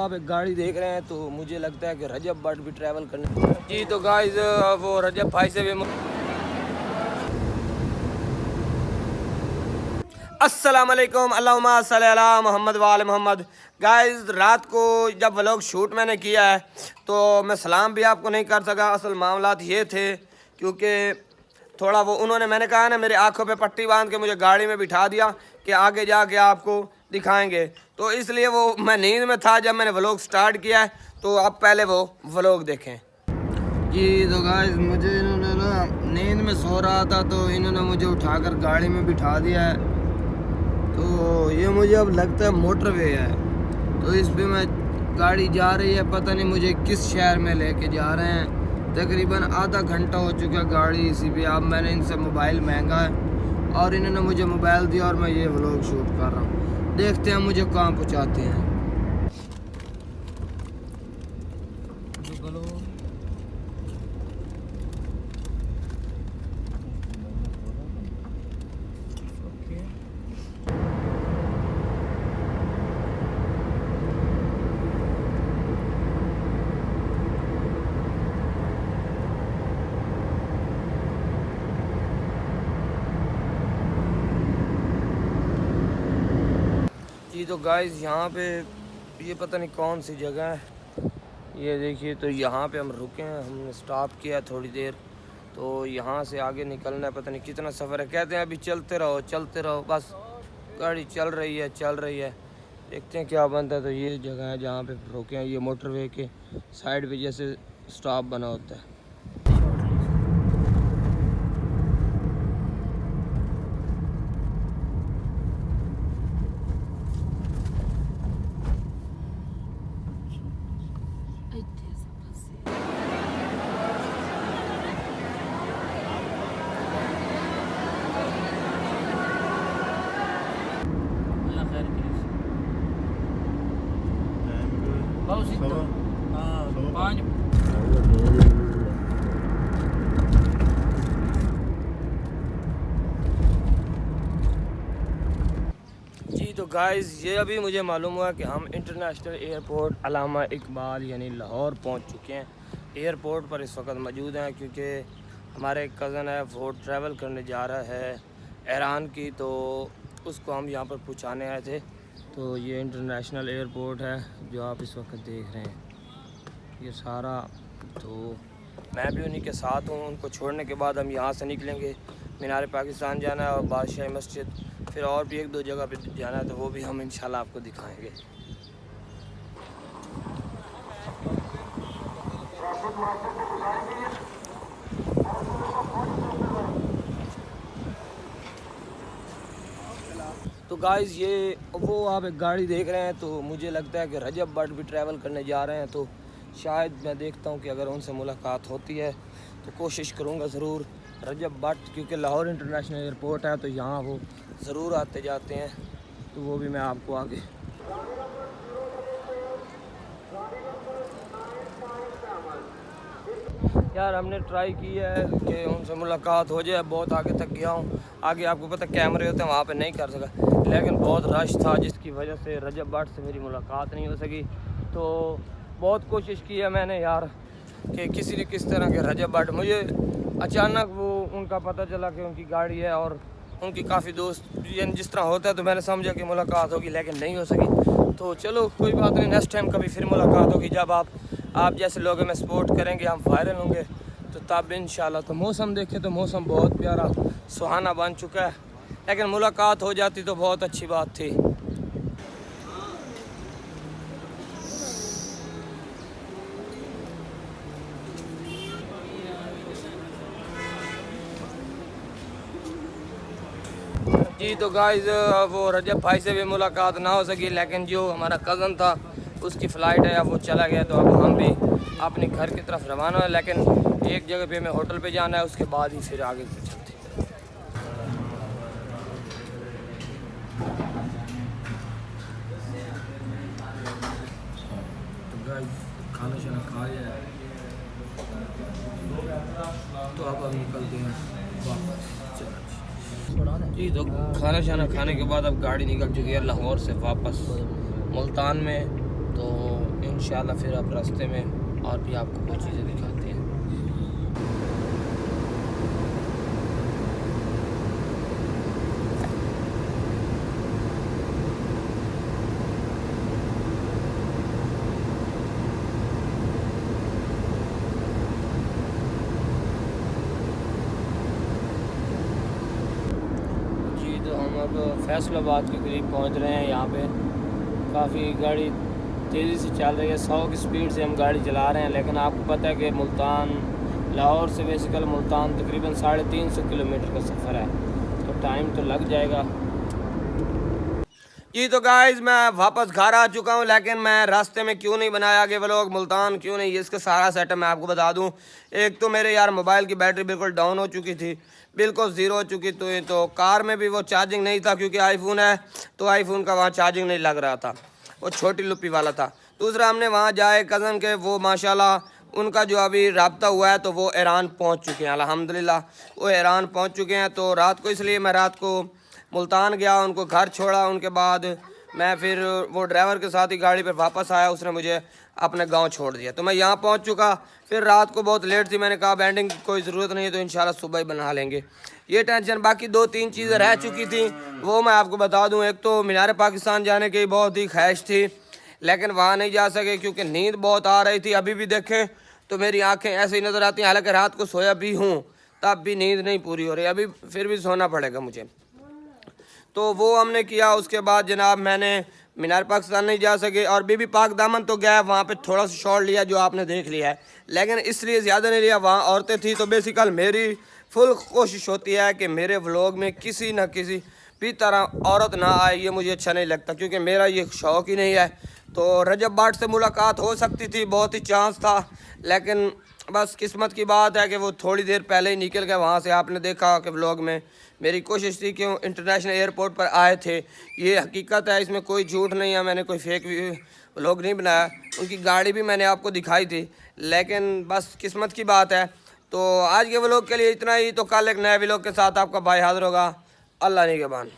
आप एक गाड़ी देख रहे हैं तो मुझे लगता है कि रजब भट्ट भी ट्रैवल करने जी। तो गाइस वो रजब भाई से भी अस्सलामुअलैकुम अल्लाहुम्मा सल्ली अला मोहम्मद वाले मोहम्मद। गाइस रात को जब व्लॉग शूट मैंने किया है तो मैं सलाम भी आपको नहीं कर सका। असल मामलात ये थे क्योंकि थोड़ा वो उन्होंने मैंने कहा ना मेरे आंखों पे पट्टी बांध के मुझे गाड़ी में बिठा दिया कि आगे जाके आपको दिखाएंगे, तो इसलिए वो मैं नींद में था जब मैंने व्लॉग स्टार्ट किया है। तो आप पहले वो व्लॉग देखें जी। तो गाइस मुझे इन्होंने ना नींद में सो रहा था तो इन्होंने मुझे उठाकर गाड़ी में बिठा दिया है। तो ये मुझे अब लगता है मोटरवे है, तो इस पे मैं गाड़ी जा रही है, पता नहीं मुझे किस शहर में लेके जा रहे हैं। तकरीबन आधा घंटा हो चुका गाड़ी इसी पे। अब मैंने इनसे मोबाइल मांगा है और इन्होंने मुझे मोबाइल दिया और मैं ये व्लॉग शूट कर रहा हूँ। देखते हैं मुझे कहाँ पहुँचाते हैं। जी तो गाइस यहाँ पे ये पता नहीं कौन सी जगह है, ये देखिए। तो यहाँ पे हम रुके हैं, हमने स्टॉप किया थोड़ी देर। तो यहाँ से आगे निकलना है, पता नहीं कितना सफ़र है। कहते हैं अभी चलते रहो, बस गाड़ी चल रही है। देखते हैं क्या बनता है। तो ये जगह है जहाँ पे रुके हैं, ये मोटरवे के साइड पे जैसे स्टॉप बना होता है। जी तो गाइस ये अभी मुझे मालूम हुआ कि हम इंटरनेशनल एयरपोर्ट अल्लामा इकबाल यानी लाहौर पहुंच चुके हैं। एयरपोर्ट पर इस वक्त मौजूद हैं क्योंकि हमारे एक कज़न है वो ट्रैवल करने जा रहा है ईरान की, तो उसको हम यहाँ पर पहुँचाने आए थे। तो ये इंटरनेशनल एयरपोर्ट है जो आप इस वक्त देख रहे हैं, ये सारा। तो मैं भी उन्हीं के साथ हूँ। उनको छोड़ने के बाद हम यहाँ से निकलेंगे, मीनार पाकिस्तान जाना है और बादशाही मस्जिद, फिर और भी एक दो जगह पे जाना है, तो वो भी हम इंशाल्लाह आपको दिखाएंगे। तो गाइस ये वो आप एक गाड़ी देख रहे हैं तो मुझे लगता है कि रजब भट्ट भी ट्रैवल करने जा रहे हैं। तो शायद मैं देखता हूँ कि अगर उनसे मुलाकात होती है तो कोशिश करूँगा ज़रूर। रजब भट्ट क्योंकि लाहौर इंटरनेशनल एयरपोर्ट है तो यहाँ वो ज़रूर आते जाते हैं, तो वो भी मैं आपको आगे यार हमने ट्राई की है कि उनसे मुलाकात हो जाए। बहुत आगे तक गया हूँ, आगे आपको पता कैमरे होते हैं वहाँ पे नहीं कर सका, लेकिन बहुत रश था जिसकी वजह से रजब भट्ट से मेरी मुलाकात नहीं हो सकी। तो बहुत कोशिश की है मैंने यार कि किसी न किस तरह के रजब भट्ट, मुझे अचानक वो उनका पता चला कि उनकी गाड़ी है और उनकी काफ़ी दोस्त जिस तरह होता है, तो मैंने समझा कि मुलाकात होगी लेकिन नहीं हो सकी। तो चलो कोई बात नहीं, नेक्स्ट टाइम कभी फिर मुलाकात होगी जब आप जैसे लोग हमें सपोर्ट करेंगे, हम वायरल होंगे तो तब इंशाल्लाह। तो मौसम देखें तो मौसम बहुत प्यारा सुहाना बन चुका है, लेकिन मुलाकात हो जाती तो बहुत अच्छी बात थी। जी तो गाइस वो रजब भाई से भी मुलाकात ना हो सकी, लेकिन जो हमारा कज़न था उसकी फ़्लाइट है, अब वो चला गया। तो अब हम भी अपने घर की तरफ रवाना है, लेकिन एक जगह पे हमें होटल पे जाना है, उसके बाद ही फिर आगे चलते हैं। तो गाइस खाना शाना खा लिया है, तो अब हम निकलते हैं वापस। जी तो खाना खाने के बाद अब गाड़ी निकल चुकी है लाहौर से वापस मुल्तान में। तो इंशाल्लाह फिर आप रास्ते में और भी आपको कुछ चीज़ें दिखाते हैं। जी तो हम अब फैसलाबाद के करीब पहुंच रहे हैं। यहाँ पे काफ़ी गाड़ी तेज़ी से चल रही है, 100 की स्पीड से हम गाड़ी चला रहे हैं। लेकिन आपको पता है कि मुल्तान, लाहौर से बेसिकल मुल्तान तकरीबन 350 किलोमीटर का सफ़र है, तो टाइम तो लग जाएगा। जी तो गाइस मैं वापस घर आ चुका हूँ, लेकिन मैं रास्ते में क्यों नहीं बनाया आगे व्लॉग, मुल्तान क्यों नहीं, इसका सारा सेटअप मैं आपको बता दूँ। एक तो मेरे यार मोबाइल की बैटरी बिल्कुल डाउन हो चुकी थी, बिल्कुल ज़ीरो हो चुकी थी। तो कार में भी वो चार्जिंग नहीं था, क्योंकि आईफोन है तो आईफोन का वहाँ चार्जिंग नहीं लग रहा था, वो छोटी लुप्पी वाला था। दूसरा हमने वहाँ जाए कज़न के, वो माशाल्लाह उनका जो अभी रब्ता हुआ है तो वो ईरान पहुँच चुके हैं, अल्हम्दुलिल्लाह वो ईरान पहुँच चुके हैं। तो रात को इसलिए मैं रात को मुल्तान गया, उनको घर छोड़ा, उनके बाद मैं फिर वो ड्राइवर के साथ ही गाड़ी पर वापस आया, उसने मुझे अपने गांव छोड़ दिया। तो मैं यहाँ पहुँच चुका, फिर रात को बहुत लेट थी, मैंने कहा बैंडिंग की कोई ज़रूरत नहीं है, तो इंशाल्लाह सुबह ही बना लेंगे। ये टेंशन, बाकी 2-3 चीज़ें रह चुकी थी वो मैं आपको बता दूँ। एक तो मीनार पाकिस्तान जाने की बहुत ही ख्वाहिश थी, लेकिन वहाँ नहीं जा सके क्योंकि नींद बहुत आ रही थी। अभी भी देखें तो मेरी आंखें ऐसे ही नज़र आती हैं, हालांकि रात को सोया भी हूँ तब भी नींद नहीं पूरी हो रही, अभी फिर भी सोना पड़ेगा मुझे। तो वो हमने किया। उसके बाद जनाब मैंने मीनार पाकिस्तान नहीं जा सके, और बीबी पाक दामन तो गया, वहाँ पे थोड़ा सा शॉट लिया जो आपने देख लिया है, लेकिन इसलिए ज़्यादा नहीं लिया, वहाँ औरतें थी। तो बेसिकल मेरी फुल कोशिश होती है कि मेरे व्लॉग में किसी न किसी भी तरह औरत ना आए, ये मुझे अच्छा नहीं लगता, क्योंकि मेरा ये शौक़ ही नहीं है। तो रजब बाट से मुलाकात हो सकती थी, बहुत ही चांस था, लेकिन बस किस्मत की बात है कि वो थोड़ी देर पहले ही निकल गए वहाँ से। आपने देखा कि व्लॉग में मेरी कोशिश थी कि वो इंटरनेशनल एयरपोर्ट पर आए थे, ये हकीकत है, इसमें कोई झूठ नहीं है, मैंने कोई फेक व्लॉग नहीं बनाया। उनकी गाड़ी भी मैंने आपको दिखाई थी, लेकिन बस किस्मत की बात है। तो आज के व्लॉग के लिए इतना ही, तो कल एक नए व्लॉग के साथ आपका भाई हाज़िर होगा। अल्लाह निगहबान।